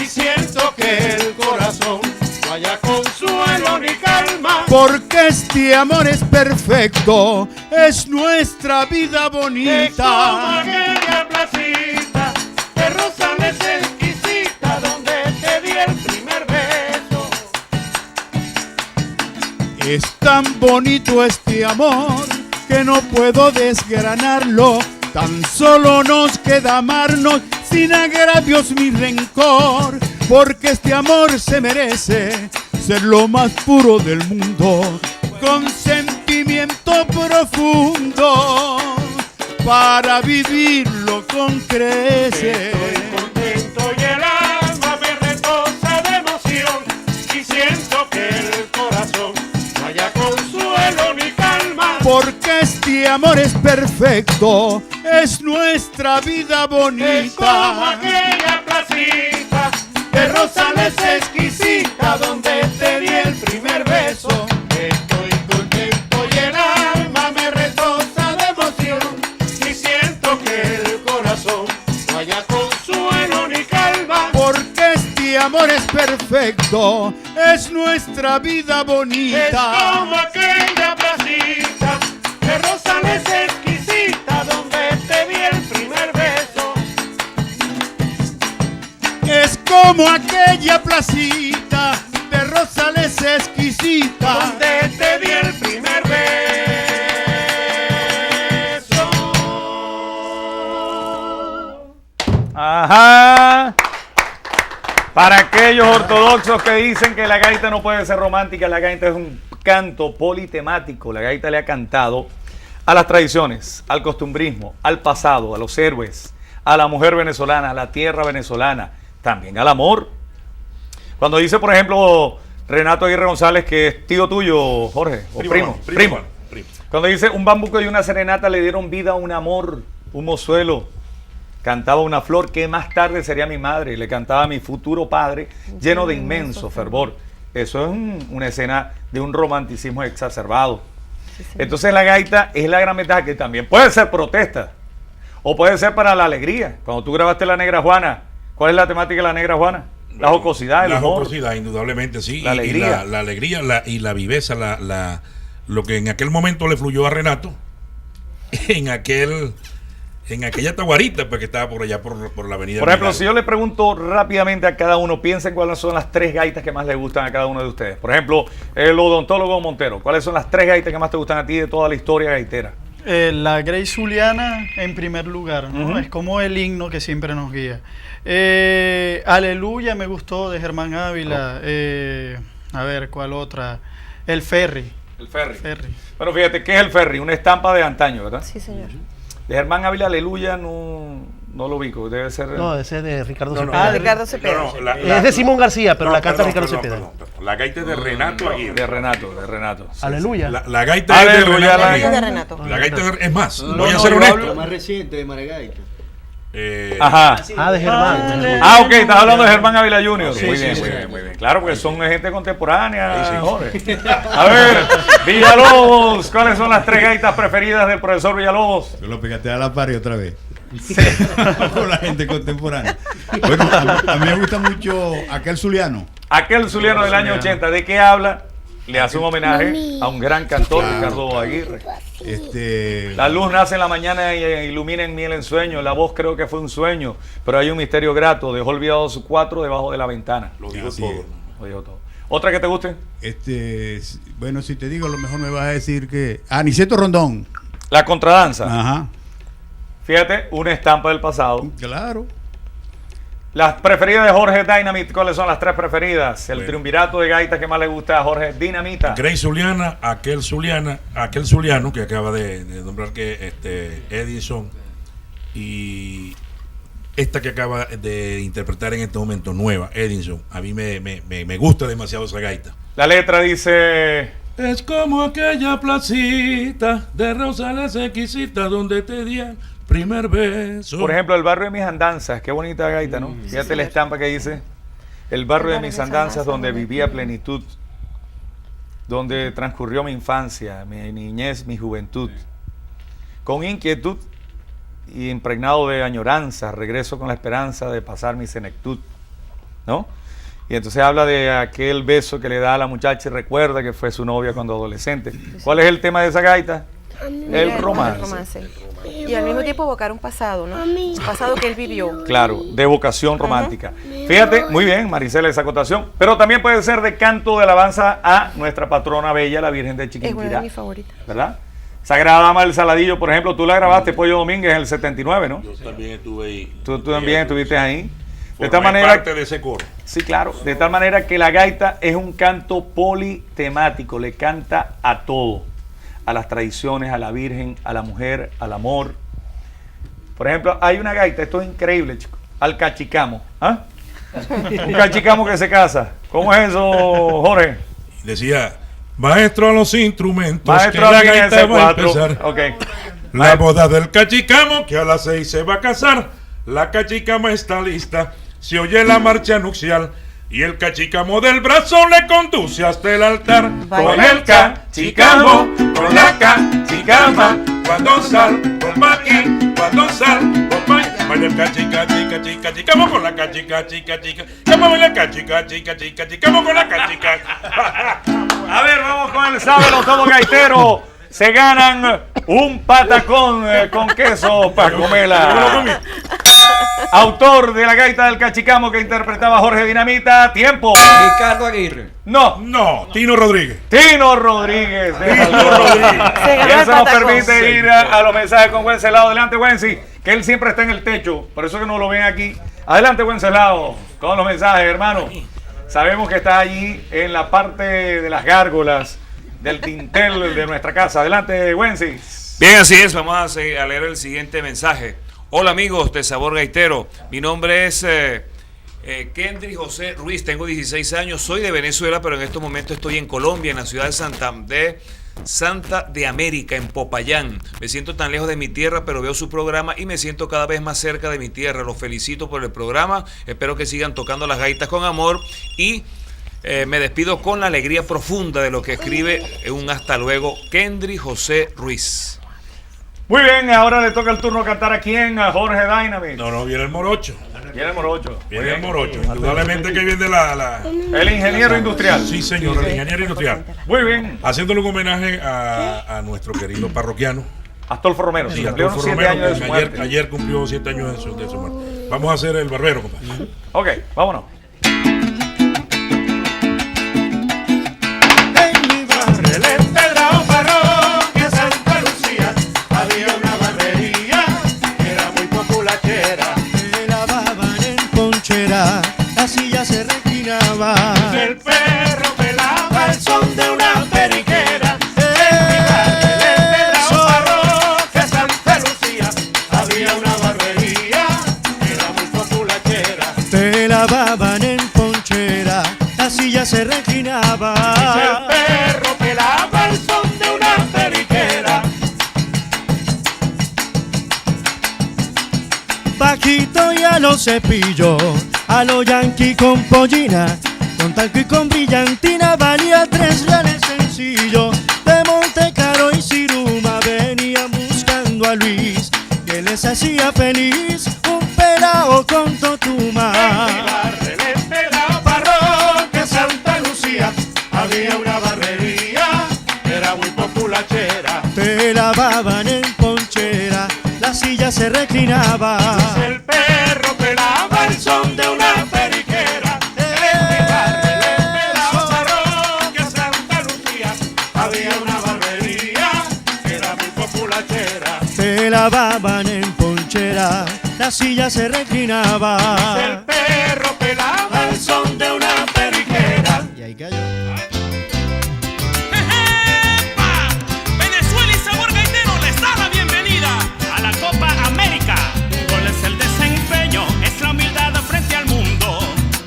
y siento que el corazón no haya consuelo ni calma. calma. Porque este amor es perfecto, es nuestra vida Es como bonita. aquella placita de rosales exquisita donde te di el primer beso. Es tan bonito este amor que no puedo desgranarlo. Tan solo nos queda amarnos sin agravios ni rencor. Porque este amor se merece ser lo más puro del mundo, con sentimiento profundo, para vivirlo con creces. Estoy contento y el alma me retosa de emoción y siento que el corazón no haya consuelo ni calma. Porque este amor es perfecto, es nuestra vida bonita. Es como aquella placita de rosales exquisita donde te di el primer beso. Estoy contento y el alma me retosa de emoción y siento que el corazón no haya consuelo ni calma. Porque este amor es perfecto, es nuestra vida bonita. Es como aquella placita de rosales exquisita donde te di el primer beso. Es como aquella placita de rosales exquisita donde te di el primer beso. Ajá. Para aquellos ortodoxos que dicen que la gaita no puede ser romántica, la gaita es un canto politemático. La gaita le ha cantado a las tradiciones, al costumbrismo, al pasado, a los héroes, a la mujer venezolana, a la tierra venezolana, también al amor. Cuando dice, por ejemplo, Renato Aguirre González, que es tío tuyo, Jorge, o primo. Cuando dice, un bambuco y una serenata le dieron vida a un amor, un mozuelo. Cantaba una flor que más tarde sería mi madre, y le cantaba a mi futuro padre, lleno de inmenso fervor. Eso es una escena de un romanticismo exacerbado. Entonces la gaita es la gran ventaja, que también puede ser protesta, o puede ser para la alegría. Cuando tú grabaste La Negra Juana, ¿cuál es la temática de La Negra Juana? La jocosidad, el La humor. jocosidad, indudablemente, sí. La alegría. La alegría y la viveza, lo que en aquel momento le fluyó a Renato, en aquella taguarita, pues, que estaba por allá por la avenida. Por ejemplo, Milagro. si yo le pregunto rápidamente a cada uno, piensen cuáles son las 3 gaitas que más le gustan a cada uno de ustedes. Por ejemplo, el odontólogo Montero, ¿cuáles son las 3 gaitas que más te gustan a ti de toda la historia gaitera? La Grey Zuliana en primer lugar, ¿no? Ujú. Es como el himno que siempre nos guía. Aleluya me gustó de Germán Ávila. A ver, ¿cuál otra? El Ferry. El ferry. Bueno, fíjate, ¿qué es el ferry? Una estampa de antaño, ¿verdad? Sí, señor. De Germán Ávila, Aleluya, no lo ubico, debe ser... No, ese es de Ricardo No, no. Cepeda. Ricardo Cepeda. No, no, Es de Simón García, pero no, la canta perdón, Ricardo perdón, Cepeda. perdón. La gaita es de Renato Aguirre. De Renato. Sí, Aleluya. La gaita es de Aleluya, Renato la Aguirre. gaita de Renato. La gaita es más, No, voy a no, ser yo honesto. hablo- Más reciente de Maragaita. Ajá. Ah, de Germán. Ah, ok, estás hablando de Germán Ávila Jr. Sí, muy sí, bien, sí. muy bien. Claro, porque son gente contemporánea, Sí, sí. Jorge. A ver, Villalobos, ¿cuáles son las 3 gaitas preferidas del profesor Villalobos? Tú lo pegaste a la pared otra vez. Con la gente contemporánea. Bueno, a mí me gusta mucho aquel zuliano. Aquel zuliano del año 80, ¿de qué habla? Le hace un homenaje a un gran cantor, Ricardo Aguirre. La luz nace en la mañana y ilumina en mí el ensueño. La voz creo que fue un sueño, pero hay un misterio grato. Dejó olvidado su 4 debajo de la ventana. Lo digo Así todo. es. Lo dijo todo. ¿Otra que te guste? Bueno, si te digo, a lo mejor me vas a decir que... Niceto Rondón. La contradanza. Ajá. Fíjate, una estampa del pasado. Claro. Las preferidas de Jorge Dynamite, ¿cuáles son las 3 preferidas? El Bueno. triunvirato de gaitas que más le gusta a Jorge Dinamita. Grey Zuliana, aquel Zuliano que acaba de nombrar, que Edison, y esta que acaba de interpretar en este momento, nueva, Edison. A mí me gusta demasiado esa gaita. La letra dice... Es como aquella placita de rosales exquisitas donde te di el primer beso. Por ejemplo, el barrio de mis andanzas, qué bonita gaita, ¿no? Fíjate la estampa que dice, el barrio de mis andanzas donde vivía plenitud, donde transcurrió mi infancia, mi niñez, mi juventud. Con inquietud y impregnado de añoranza, regreso con la esperanza de pasar mi senectud, ¿no? Y entonces habla de aquel beso que le da a la muchacha y recuerda que fue su novia cuando adolescente. ¿Cuál es el tema de esa gaita? El romance. Y al mismo tiempo evocar un pasado, ¿no? Un pasado que él vivió. Claro, de vocación romántica. Fíjate, muy bien, Maricela, esa acotación. Pero también puede ser de canto de alabanza a nuestra patrona bella, la Virgen de Chiquinquirá. Es una de mis favoritas. ¿Verdad? Sagrada Dama del Saladillo, por ejemplo, tú la grabaste, Pollo Domínguez, en el 79, ¿no? Yo también estuve ahí. Tú también estuviste ahí. De tal manera parte de ese coro. Sí, claro. De tal manera que la gaita es un canto politemático, le canta a todo, a las tradiciones, a la Virgen, a la mujer, al amor. Por ejemplo, hay una gaita, esto es increíble, chicos, al cachicamo. ¿Ah? Un cachicamo que se casa. ¿Cómo es eso, Jorge? Decía, maestro a los instrumentos, Maestro, que la gaita va a cuatro. empezar. Okay. La boda del cachicamo, que a las 6 se va a casar. La cachicama está lista. Se oye la marcha nupcial y el cachicamo del brazo le conduce hasta el altar. Con el cachicamo, con la cachicama, cuando sal, con maqui, cuando sal, con maqui. Baila el cachicamo con la cachicamo baila el cachicamo con la cachica. A ver, vamos con el sábado todo gaitero. Se ganan un patacón con queso para comerla. Autor de la gaita del cachicamo que interpretaba Jorge Dinamita. Tiempo. Ricardo Aguirre. No, Tino Rodríguez. Tino Rodríguez. Y eso nos permite ir a los mensajes con Wenceslao. Adelante, Wency, que él siempre está en el techo. Por eso que no lo ven aquí. Adelante, Wenceslao, con los mensajes, hermano. Sabemos que está allí en la parte de las gárgolas del dintel de nuestra casa. Adelante, Wency. Bien, así es. Vamos a leer el siguiente mensaje. Hola amigos de Sabor Gaitero, mi nombre es Kendry José Ruiz, tengo 16 años, soy de Venezuela, pero en estos momentos estoy en Colombia, en la ciudad de Santa de América, en Popayán. Me siento tan lejos de mi tierra, pero veo su programa y me siento cada vez más cerca de mi tierra. Los felicito por el programa, espero que sigan tocando las gaitas con amor y me despido con la alegría profunda de lo que escribe un hasta luego, Kendry José Ruiz. Muy bien, ahora le toca el turno cantar a quién, a Jorge Dynamite. No, viene el morocho. Viene el morocho. Viene el morocho. Indudablemente que viene el ingeniero industrial. Sí, señor, el ingeniero industrial. Muy bien. Haciéndole un homenaje a nuestro querido parroquiano. Astolfo Romero. Sí, cumplió Astolfo 7 Romero, años de su muerte. Ayer cumplió 7 años de su muerte. Vamos a hacer el barbero, compadre. Ok, vámonos. La silla se reclinaba. El perro pelaba el son de una periquera. Que Santa Lucía había una barbería, era muy populachera. Te lavaban en ponchera, la silla se reclinaba. El perro pelaba el son de una periquera. Paquito y a los cepillos, a los yanqui con pollina, con talco y con brillantina, valía 3 reales sencillo. De Montecaro y Ciruma venían buscando a Luis, que les hacía feliz un pelao con totuma. En mi barrio, en el pelao parroquia Santa Lucía, había una barbería, era muy populachera. Te lavaban en ponchera, la silla se reclinaba. El perro pelaba el son de una periquera. En mi barrio, en el pelao parroquia Santa Lucía, había una barbería, era muy populachera. Te lavaban en ponchera, la silla se reclinaba. El perro pelaba el son de una periquera. Y ahí cayó. Venezuela y Sabor Gaitero les da la bienvenida a la Copa América. Un gol es el desempeño, es la humildad frente al mundo,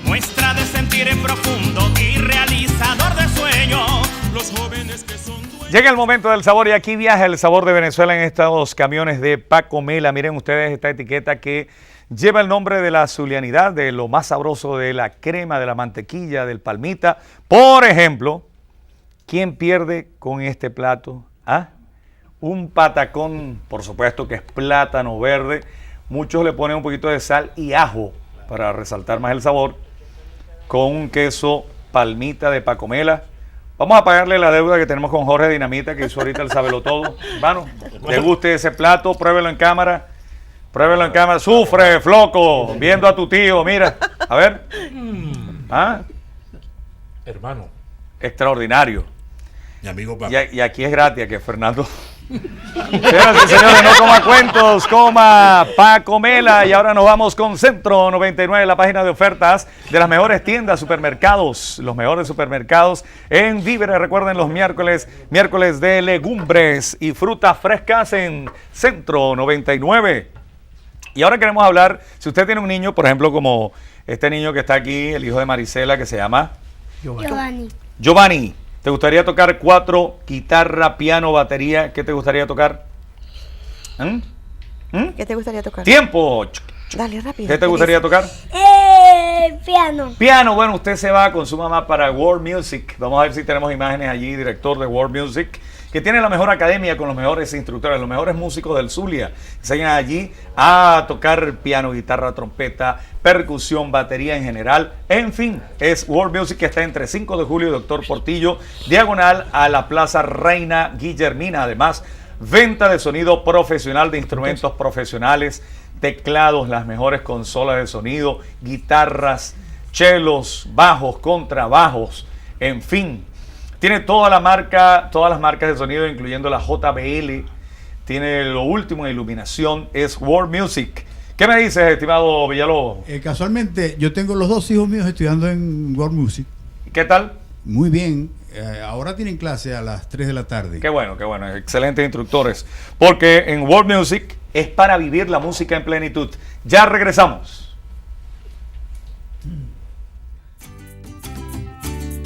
muestra de sentir en profundo y realizador de sueños. Los jóvenes que son Llega el momento del sabor y aquí viaja el sabor de Venezuela en estos camiones de Paco Mela. Miren ustedes esta etiqueta que lleva el nombre de la zulianidad, de lo más sabroso, de la crema, de la mantequilla, del palmita. Por ejemplo, ¿quién pierde con este plato? ¿Ah? Un patacón, por supuesto que es plátano verde. Muchos le ponen un poquito de sal y ajo para resaltar más el sabor. con un queso palmita de Pacomela. Vamos a pagarle la deuda que tenemos con Jorge Dinamita, que hizo ahorita el Sábelo Todo. Hermano, deguste ese plato, pruébelo en cámara. Pruébelo en cámara. Sufre, floco, viendo a tu tío, mira. A ver. ¿Ah? Hermano. Extraordinario. Mi amigo Paco. Y aquí es gratis, que Fernando. Señoras y señores, no coma cuentos, coma Pacomela. Y ahora nos vamos con Centro 99, la página de ofertas de las mejores tiendas, supermercados, los mejores supermercados en víveres. Recuerden los miércoles de legumbres y frutas frescas en Centro 99. Y ahora queremos hablar, si usted tiene un niño, por ejemplo, como este niño que está aquí, el hijo de Marisela, que se llama Giovanni. ¿Te gustaría tocar 4, guitarra, piano, batería? ¿Qué te gustaría tocar? ¿Qué te gustaría tocar? ¡Tiempo! Dale, rápido. ¿Qué te gustaría tocar? Piano. Piano. Bueno, usted se va con su mamá para World Music. Vamos a ver si tenemos imágenes allí, director de World Music, que tiene la mejor academia con los mejores instructores, los mejores músicos del Zulia. Enseñan allí a tocar piano, guitarra, trompeta, percusión, batería en general. En fin, es World Music, que está entre 5 de julio y Doctor Portillo, diagonal a la Plaza Reina Guillermina. Además, venta de sonido profesional, de instrumentos profesionales, teclados, las mejores consolas de sonido, guitarras, chelos, bajos, contrabajos, en fin. Tiene todas las marcas de sonido, incluyendo la JBL. Tiene lo último en iluminación. Es World Music. ¿Qué me dices, estimado Villalobos? Casualmente, yo tengo los 2 hijos míos estudiando en World Music. ¿Qué tal? Muy bien. Ahora tienen clase a las 3 de la tarde. Qué bueno, qué bueno. Excelentes instructores. Porque en World Music es para vivir la música en plenitud. Ya regresamos.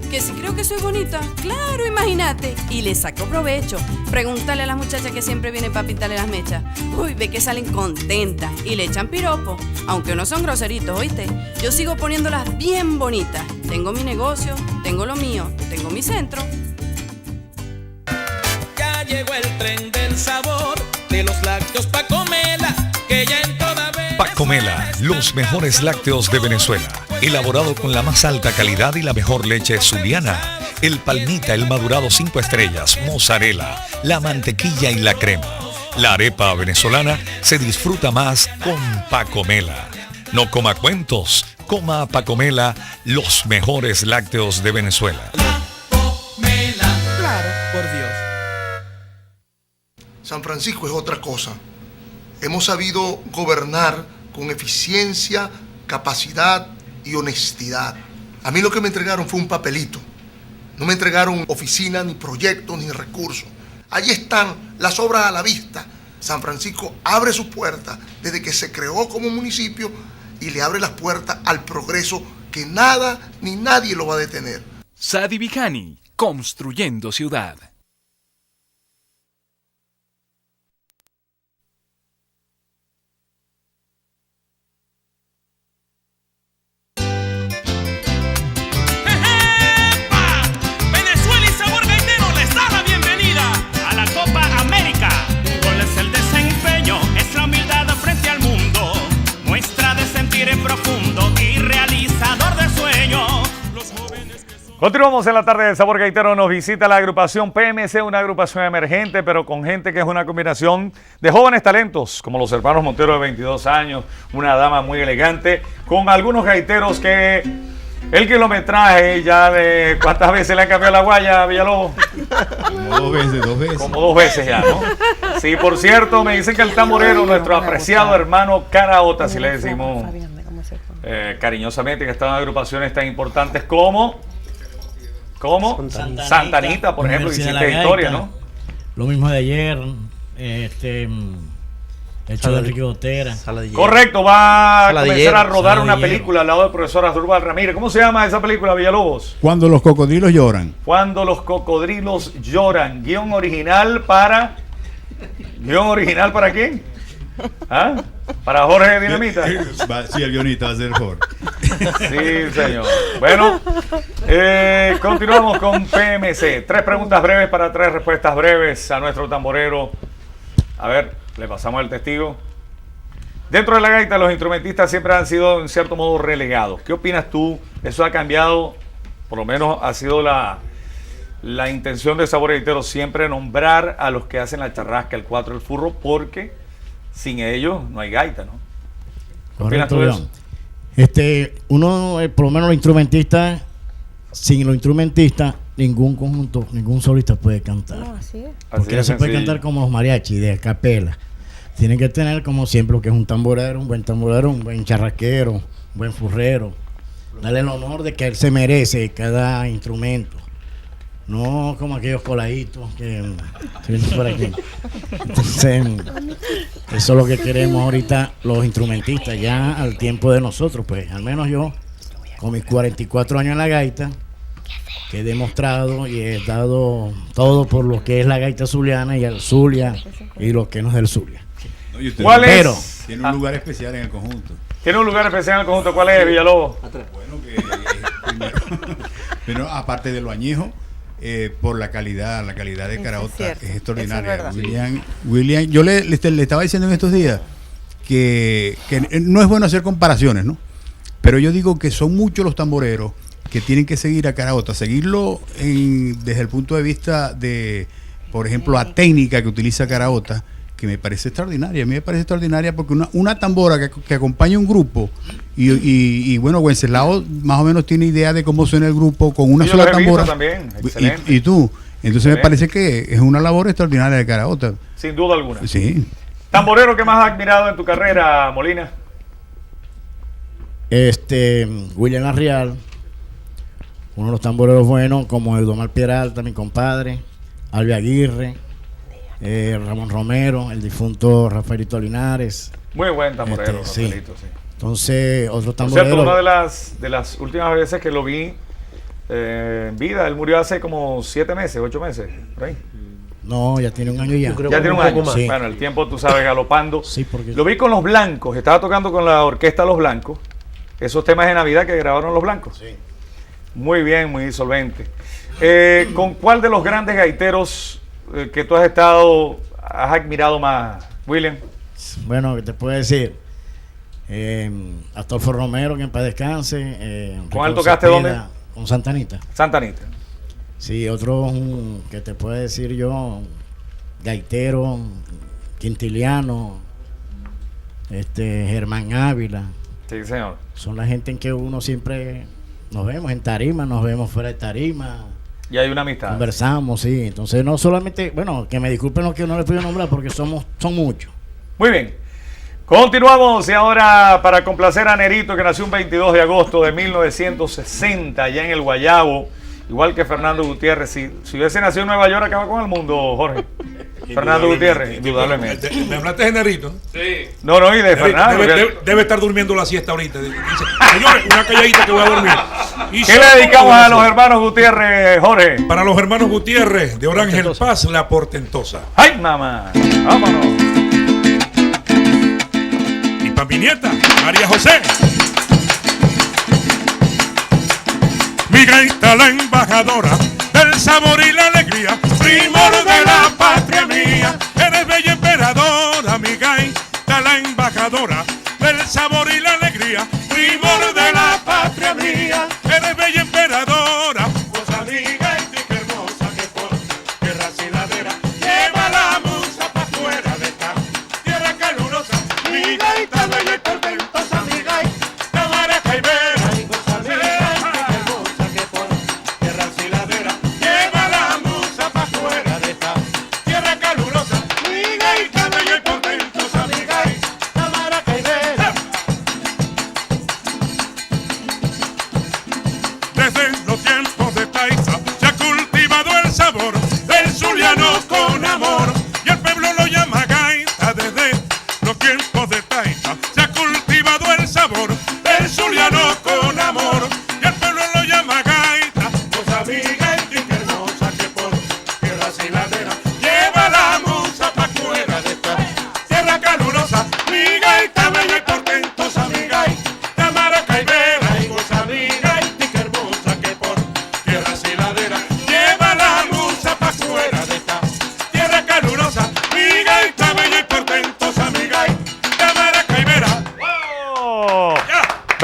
Que si creo que soy bonita, claro, imagínate. Y le saco provecho. Pregúntale a las muchachas que siempre vienen para pintarle las mechas. Uy, ve que salen contentas y le echan piropo. Aunque no son groseritos, ¿oíste? Yo sigo poniéndolas bien bonitas. Tengo mi negocio, tengo lo mío, tengo mi centro. Ya llegó el tren del sabor de los lácteos Pacomela, que ya en toda vez... Pacomela, los mejores lácteos de Venezuela, elaborado con la más alta calidad y la mejor leche zuliana. El palmita, el madurado 5 estrellas, mozzarella, la mantequilla y la crema. La arepa venezolana se disfruta más con Pacomela. No coma cuentos, coma Pacomela, los mejores lácteos de Venezuela. Claro, por Dios. San Francisco es otra cosa. Hemos sabido gobernar con eficiencia, capacidad y honestidad. A mí lo que me entregaron fue un papelito. No me entregaron oficina, ni proyectos, ni recursos. Allí están las obras a la vista. San Francisco abre sus puertas desde que se creó como municipio y le abre las puertas al progreso que nada ni nadie lo va a detener. Sadi Bicani, construyendo ciudad. Venezuela y Sabor Gaitero les da la bienvenida a la Copa América. Un gol es el desempeño, es la humildad frente al mundo, muestra de sentir en profundo y realizador de sueños. Continuamos en la tarde del Sabor Gaitero. Nos visita la agrupación PMC, una agrupación emergente, pero con gente que es una combinación de jóvenes talentos, como los hermanos Montero de 22 años, una dama muy elegante, con algunos gaiteros que el kilometraje ya de... ¿Cuántas veces le han cambiado la guaya, Villalobos? Como 2 veces. Como 2 veces ya, ¿no? Sí, por cierto, me dicen que el tamborero, nuestro apreciado hermano Caraota, si le decimos cariñosamente, que está en agrupaciones tan importantes como Santa Anita, por ejemplo, que hiciste historia, ¿no? Lo mismo de ayer, el show de Enrique Botera. Correcto, va a comenzar a rodar una película al lado del profesor Asdrúbal Ramírez. ¿Cómo se llama esa película, Villalobos? Cuando los cocodrilos lloran. Cuando los cocodrilos lloran. ¿Guión original para quién? ¿Ah? ¿Para Jorge Dinamita? Sí, el guionista va a ser Jorge. Sí, señor. Bueno, continuamos con PMC. 3 preguntas breves para 3 respuestas breves a nuestro tamborero. A ver, le pasamos el testigo. Dentro de la gaita los instrumentistas siempre han sido en cierto modo relegados. ¿Qué opinas tú? ¿Eso ha cambiado? Por lo menos ha sido la intención de Sabor Gaitero siempre nombrar a los que hacen la charrasca, el cuatro, el furro, porque sin ellos no hay gaita, ¿no? ¿Qué opinas tú de eso? Uno, por lo menos los instrumentistas, sin los instrumentistas, ningún conjunto, ningún solista puede cantar. No, así es. Porque no se puede cantar como los mariachis, de a capela. Tienen que tener como siempre lo que es un tamborero, un buen charraquero, un buen furrero. Darle el honor de que él se merece cada instrumento. No como aquellos coladitos que vienen por aquí. Entonces, eso es lo que queremos ahorita los instrumentistas, ya al tiempo de nosotros, pues al menos yo, con mis 44 años en la gaita, que he demostrado y he dado todo por lo que es la gaita zuliana y el Zulia y lo que no es del Zulia. No, y usted ¿Cuál es? Tiene un lugar especial en el conjunto. Tiene un lugar especial en el conjunto. ¿Cuál es, Villalobos? Bueno, primero, aparte de lo añejo, por la calidad de caraota es extraordinaria. William, yo le estaba diciendo en estos días que no es bueno hacer comparaciones, ¿no? Pero yo digo que son muchos los tamboreros que tienen que seguir a Caraota, seguirlo desde el punto de vista de, por ejemplo, la técnica que utiliza Caraota, que me parece extraordinaria. A mí me parece extraordinaria porque una tambora que acompaña un grupo y bueno, Wenceslao más o menos tiene idea de cómo suena el grupo con una sola tambora. También. Y tú. Entonces me parece que es una labor extraordinaria de Caraota. Sin duda alguna. Sí. ¿Tamborero que más has admirado en tu carrera, Molina? William Arrial, uno de los tamboreros buenos, como Eudomar Pieralta, mi compadre, Albi Aguirre, Ramón Romero, el difunto Rafaelito Linares. Muy buen tamborero, Rafaelito, sí. Entonces, otro Por tamborero. cierto, una de las últimas veces que lo vi en vida, él murió hace como 7 meses, 8 meses, por ahí. No, ya tiene un año ya. Ya tiene un año. Sí. Bueno, el tiempo, tú sabes, galopando. Sí, porque lo vi con Los Blancos, estaba tocando con la orquesta Los Blancos, esos temas de Navidad que grabaron Los Blancos. Sí. Muy bien, muy solvente. ¿Con cuál de los grandes gaiteros que tú has admirado más, William? Bueno, ¿qué te puedo decir? Astolfo Romero, que en paz descanse. ¿Con él tocaste dónde? Con Santa Anita. Santa Anita. Sí, otro que te puedo decir yo, gaitero, quintiliano, Germán Ávila. Sí, señor. Son la gente en que uno siempre nos vemos en tarima, nos vemos fuera de tarima. Y hay una amistad. Conversamos, sí. Entonces no solamente, bueno, que me disculpen los que no les puedo nombrar porque son muchos. Muy bien. Continuamos y ahora para complacer a Nerito, que nació un 22 de agosto de 1960 allá en el Guayabo, igual que Fernando Gutiérrez. Si hubiese nacido en Nueva York, acaba con el mundo, Jorge. Fernando Gutiérrez, indudablemente. ¿Me hablaste de Nerito? Sí. No, y de Fernando. Debe estar durmiendo la siesta ahorita. Dice, señores, una calladita que voy a dormir. ¿Qué le dedicamos a los hermanos Gutiérrez, Jorge? Para los hermanos Gutiérrez, de Orangel Paz, La Portentosa. ¡Ay, mamá! ¡Vámonos! Para mi nieta, María José. Mi gaita, la embajadora del sabor y la alegría, primor de la patria mía. Eres bella emperadora, mi gaita, la embajadora del sabor y la alegría, primor de la patria mía. Eres bella emperadora, cosa mi gaita y qué hermosa que por tierra siladera lleva la musa pa' fuera de esta tierra calurosa. Mi gaita bella y portentosa, mi gaita maraca y vera, y cosa mi gaita qué hermosa que por tierra siladera lleva la musa pa'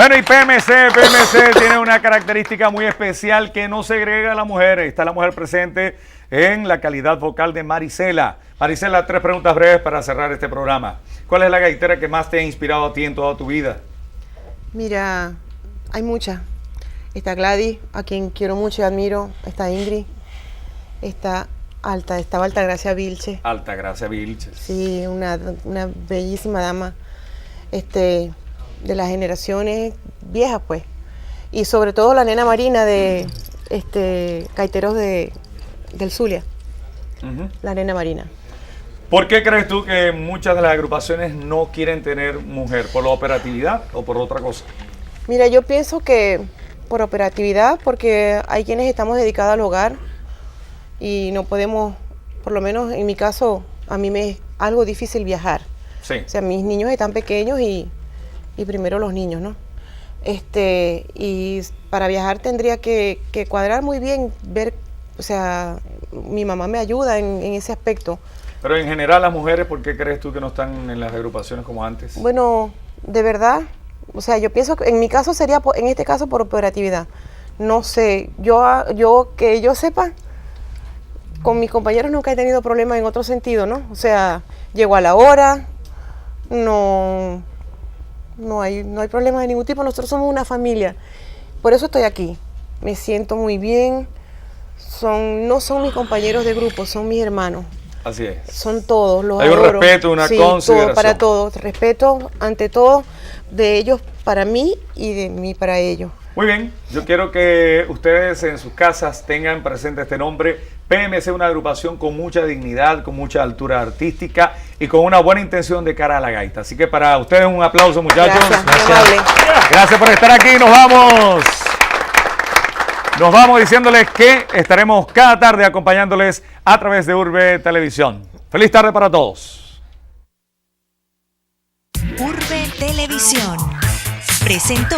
Bueno, y PMC tiene una característica muy especial que no segrega a la mujer. Está la mujer presente en la calidad vocal de Marisela. Marisela, 3 preguntas breves para cerrar este programa. ¿Cuál es la gaitera que más te ha inspirado a ti en toda tu vida? Mira, hay muchas. Está Gladys, a quien quiero mucho y admiro. Está Ingrid. Estaba Altagracia Vilches. Altagracia Vilches. Sí, una bellísima dama. De las generaciones viejas, pues. Y sobre todo la nena Marina de gaiteros del Zulia. La nena Marina. ¿Por qué crees tú que muchas de las agrupaciones no quieren tener mujer? ¿Por la operatividad o por otra cosa? Mira, yo pienso que por operatividad, porque hay quienes estamos dedicados al hogar y no podemos, por lo menos en mi caso, a mí me es algo difícil viajar. Sí. O sea, mis niños están pequeños y primero los niños, ¿no? Y para viajar tendría que cuadrar muy bien, ver, o sea, mi mamá me ayuda en ese aspecto. Pero en general las mujeres, ¿por qué crees tú que no están en las agrupaciones como antes? Bueno, de verdad, o sea, yo pienso que en mi caso sería, en este caso, por operatividad. No sé, yo que yo sepa, con mis compañeros nunca he tenido problemas en otro sentido, ¿no? O sea, llego a la hora, no hay problemas de ningún tipo, nosotros somos una familia. Por eso estoy aquí, me siento muy bien. No son mis compañeros de grupo, son mis hermanos. Así es. Son todos, los Hay un adoro. respeto, una consideración. Todo, para todos, respeto ante todo de ellos para mí y de mí para ellos. Muy bien, yo quiero que ustedes en sus casas tengan presente este nombre. PMC, una agrupación con mucha dignidad, con mucha altura artística y con una buena intención de cara a la gaita. Así que para ustedes un aplauso, muchachos. Gracias por estar aquí. Nos vamos. Nos vamos diciéndoles que estaremos cada tarde acompañándoles a través de Urbe Televisión. Feliz tarde para todos. Urbe Televisión presentó